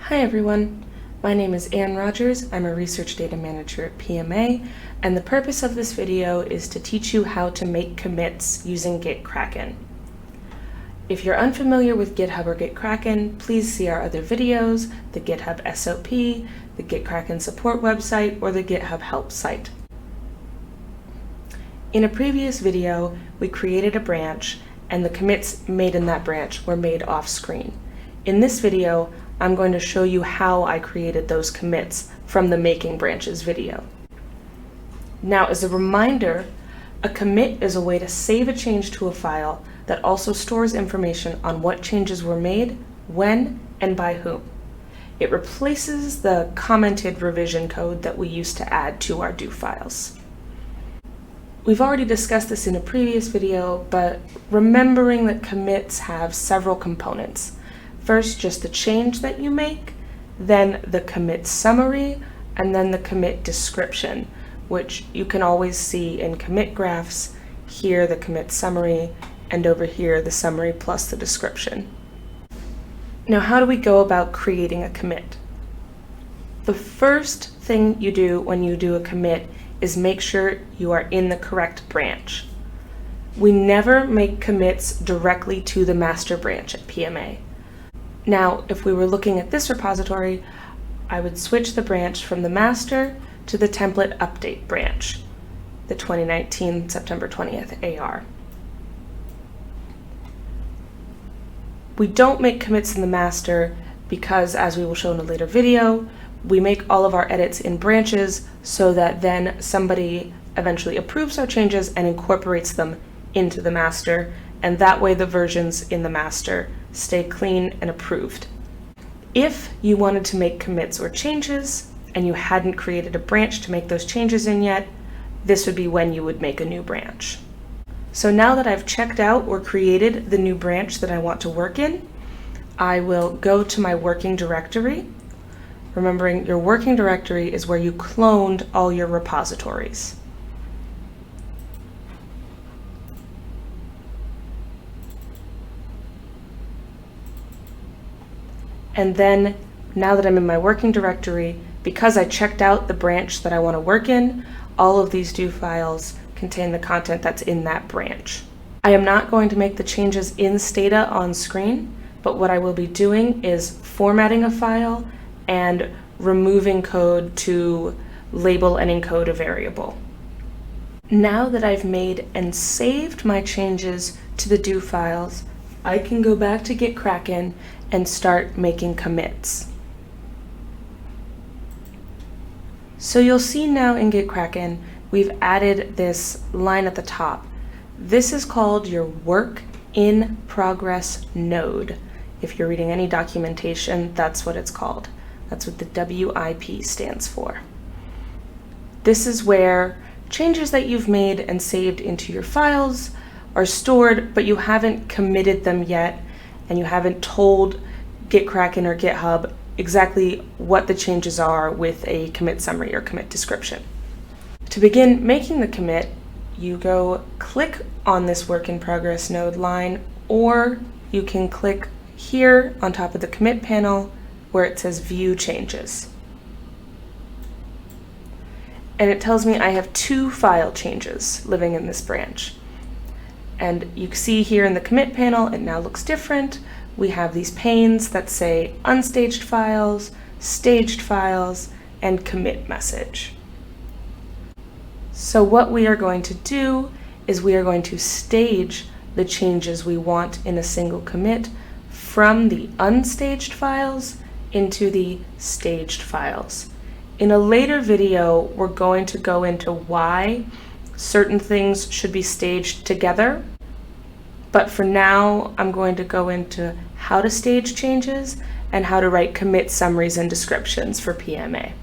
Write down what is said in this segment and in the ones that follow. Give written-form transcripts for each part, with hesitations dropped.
Hi everyone, my name is Ann Rogers. I'm a Research Data Manager at PMA, and the purpose of this video is to teach you how to make commits using GitKraken. If you're unfamiliar with GitHub or GitKraken, please see our other videos, the GitHub SOP, the GitKraken support website, or the GitHub help site. In a previous video, we created a branch, and the commits made in that branch were made off-screen. In this video, I'm going to show you how I created those commits from the Making Branches video. Now, as a reminder, a commit is a way to save a change to a file that also stores information on what changes were made, when, and by whom. It replaces the commented revision code that we used to add to our do files. We've already discussed this in a previous video, but remembering that commits have several components. First, just the change that you make, then the commit summary, and then the commit description, which you can always see in commit graphs. Here, the commit summary, and over here, the summary plus the description. Now, how do we go about creating a commit? The first thing you do when you do a commit is make sure you are in the correct branch. We never make commits directly to the master branch at PMA. Now, if we were looking at this repository, I would switch the branch from the master to the template update branch, the 2019 September 20th AR. We don't make commits in the master because, as we will show in a later video, we make all of our edits in branches so that then somebody eventually approves our changes and incorporates them into the master, and that way the versions in the master stay clean and approved. If you wanted to make commits or changes and you hadn't created a branch to make those changes in yet, this would be when you would make a new branch. So now that I've checked out or created the new branch that I want to work in, I will go to my working directory. Remembering, your working directory is where you cloned all your repositories. And then, now that I'm in my working directory, because I checked out the branch that I want to work in, all of these do files contain the content that's in that branch. I am not going to make the changes in Stata on screen, but what I will be doing is formatting a file and removing code to label and encode a variable. Now that I've made and saved my changes to the do files, I can go back to GitKraken and start making commits. So you'll see now in GitKraken, we've added this line at the top. This is called your work in progress node. If you're reading any documentation, that's what it's called. That's what the WIP stands for. This is where changes that you've made and saved into your files are stored, but you haven't committed them yet, and you haven't told GitKraken or GitHub exactly what the changes are with a commit summary or commit description. To begin making the commit, you go click on this work in progress node line, or you can click here on top of the commit panel where it says view changes. And it tells me I have 2 file changes living in this branch. And you see here in the commit panel, it now looks different. We have these panes that say unstaged files, staged files, and commit message. So what we are going to do is we are going to stage the changes we want in a single commit from the unstaged files into the staged files. In a later video, we're going to go into why certain things should be staged together, but for now, I'm going to go into how to stage changes and how to write commit summaries and descriptions for PMA.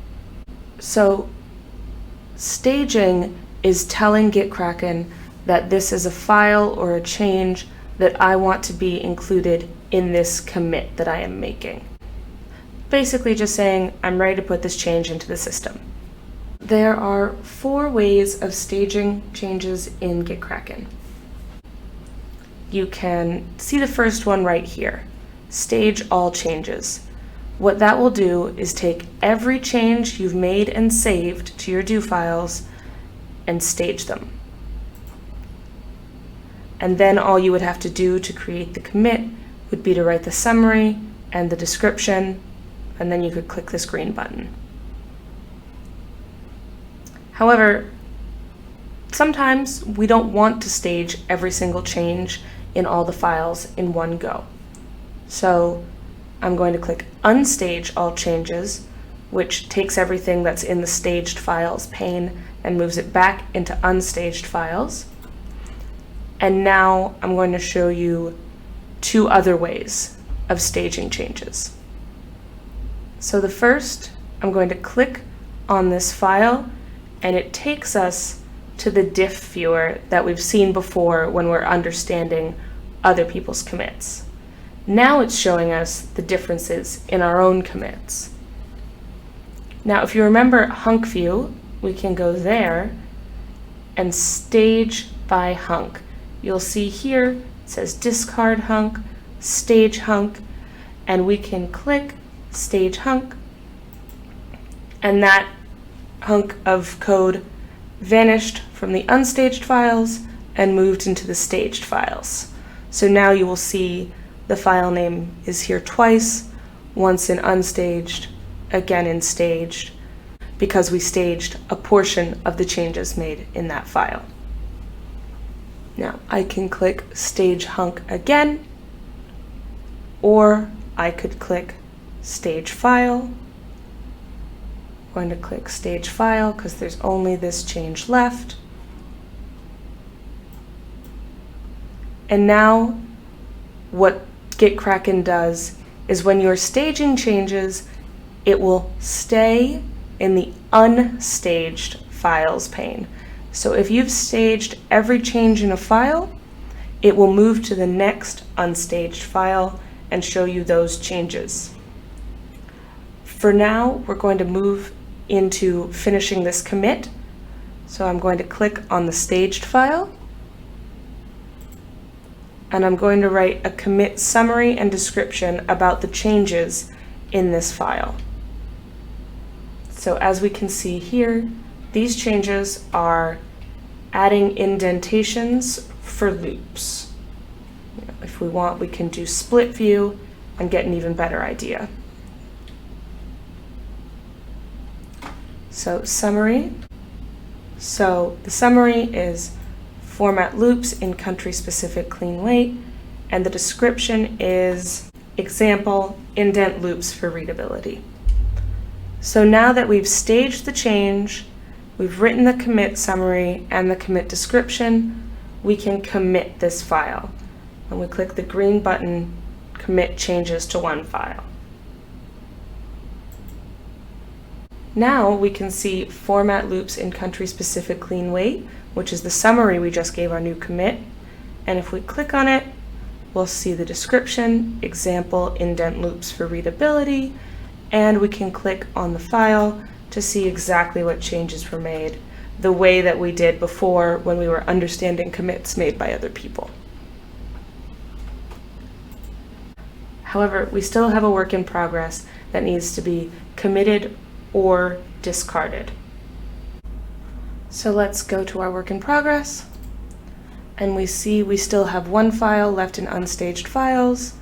So, staging is telling GitKraken that this is a file or a change that I want to be included in this commit that I am making. Basically just saying, I'm ready to put this change into the system. There are 4 ways of staging changes in GitKraken. You can see the first one right here, stage all changes. What that will do is take every change you've made and saved to your do files and stage them. And then all you would have to do to create the commit would be to write the summary and the description, and then you could click this green button. However, sometimes we don't want to stage every single change in all the files in one go. So I'm going to click Unstage All Changes, which takes everything that's in the staged files pane and moves it back into unstaged files. And now I'm going to show you two other ways of staging changes. So the first, I'm going to click on this file, and it takes us to the diff viewer that we've seen before when we're understanding other people's commits. Now it's showing us the differences in our own commits. Now, if you remember hunk view, we can go there and stage by hunk. You'll see here it says discard hunk, stage hunk, and we can click stage hunk, and that hunk of code vanished from the unstaged files and moved into the staged files. So now you will see the file name is here twice, once in unstaged, again in staged, because we staged a portion of the changes made in that file. Now I can click stage hunk again, or I could click stage file. I'm going to click stage file because there's only this change left. And now what GitKraken does is when you're staging changes, it will stay in the unstaged files pane. So if you've staged every change in a file, it will move to the next unstaged file and show you those changes. For now, we're going to move into finishing this commit. So I'm going to click on the staged file, and I'm going to write a commit summary and description about the changes in this file. So as we can see here, these changes are adding indentations for loops. If we want, we can do split view and get an even better idea. So summary. So the summary is format loops in country-specific clean weight, and the description is example indent loops for readability. So now that we've staged the change, we've written the commit summary and the commit description, we can commit this file. And we click the green button, commit changes to one file. Now we can see format loops in country-specific clean weight, which is the summary we just gave our new commit. And if we click on it, we'll see the description, example indent loops for readability, and we can click on the file to see exactly what changes were made, the way that we did before when we were understanding commits made by other people. However, we still have a work in progress that needs to be committed or discarded. So let's go to our work in progress, and we see we still have one file left in unstaged files.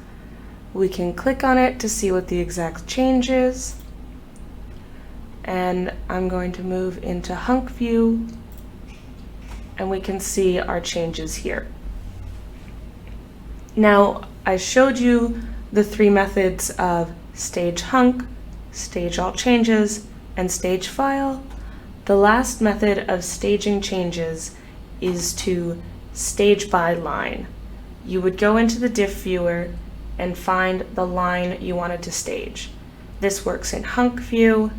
We can click on it to see what the exact change is, and I'm going to move into hunk view, and we can see our changes here. Now, I showed you the three methods of stage hunk, stage all changes, and stage file. The last method of staging changes is to stage by line. You would go into the diff viewer and find the line you wanted to stage. This works in hunk view,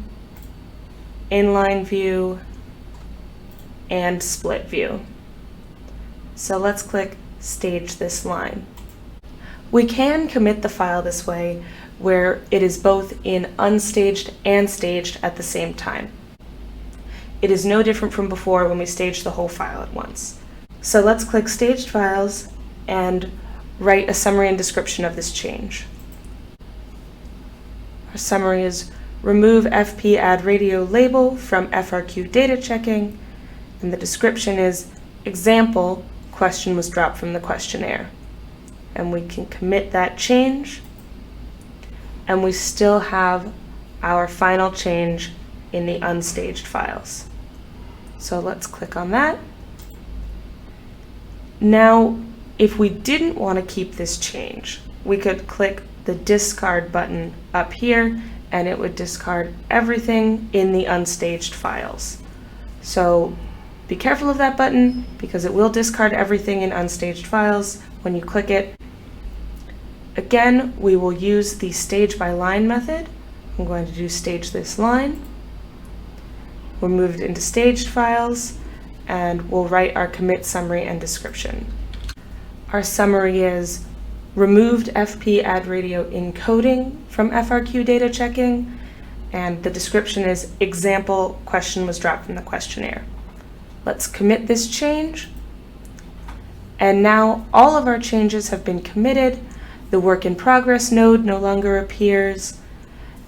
inline view, and split view. So let's click stage this line. We can commit the file this way where it is both in unstaged and staged at the same time. It is no different from before when we staged the whole file at once. So let's click staged files and write a summary and description of this change. Our summary is remove FP add radio label from FRQ data checking, and the description is example, question was dropped from the questionnaire. And we can commit that change, and we still have our final change in the unstaged files. So let's click on that. Now, if we didn't want to keep this change, we could click the discard button up here, and it would discard everything in the unstaged files. So be careful of that button, because it will discard everything in unstaged files when you click it. Again, we will use the stage by line method. I'm going to do stage this line. We'll move it into staged files, and we'll write our commit summary and description. Our summary is removed FP add radio encoding from FRQ data checking, and the description is example, question was dropped from the questionnaire. Let's commit this change, and now all of our changes have been committed. The work in progress node no longer appears,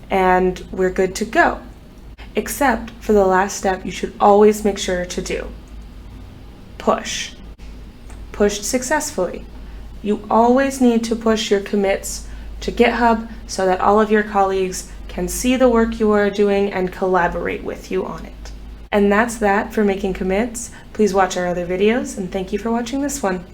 and we're good to go. Except for the last step you should always make sure to do. Push. Pushed successfully. You always need to push your commits to GitHub so that all of your colleagues can see the work you are doing and collaborate with you on it. And that's that for making commits. Please watch our other videos, and thank you for watching this one.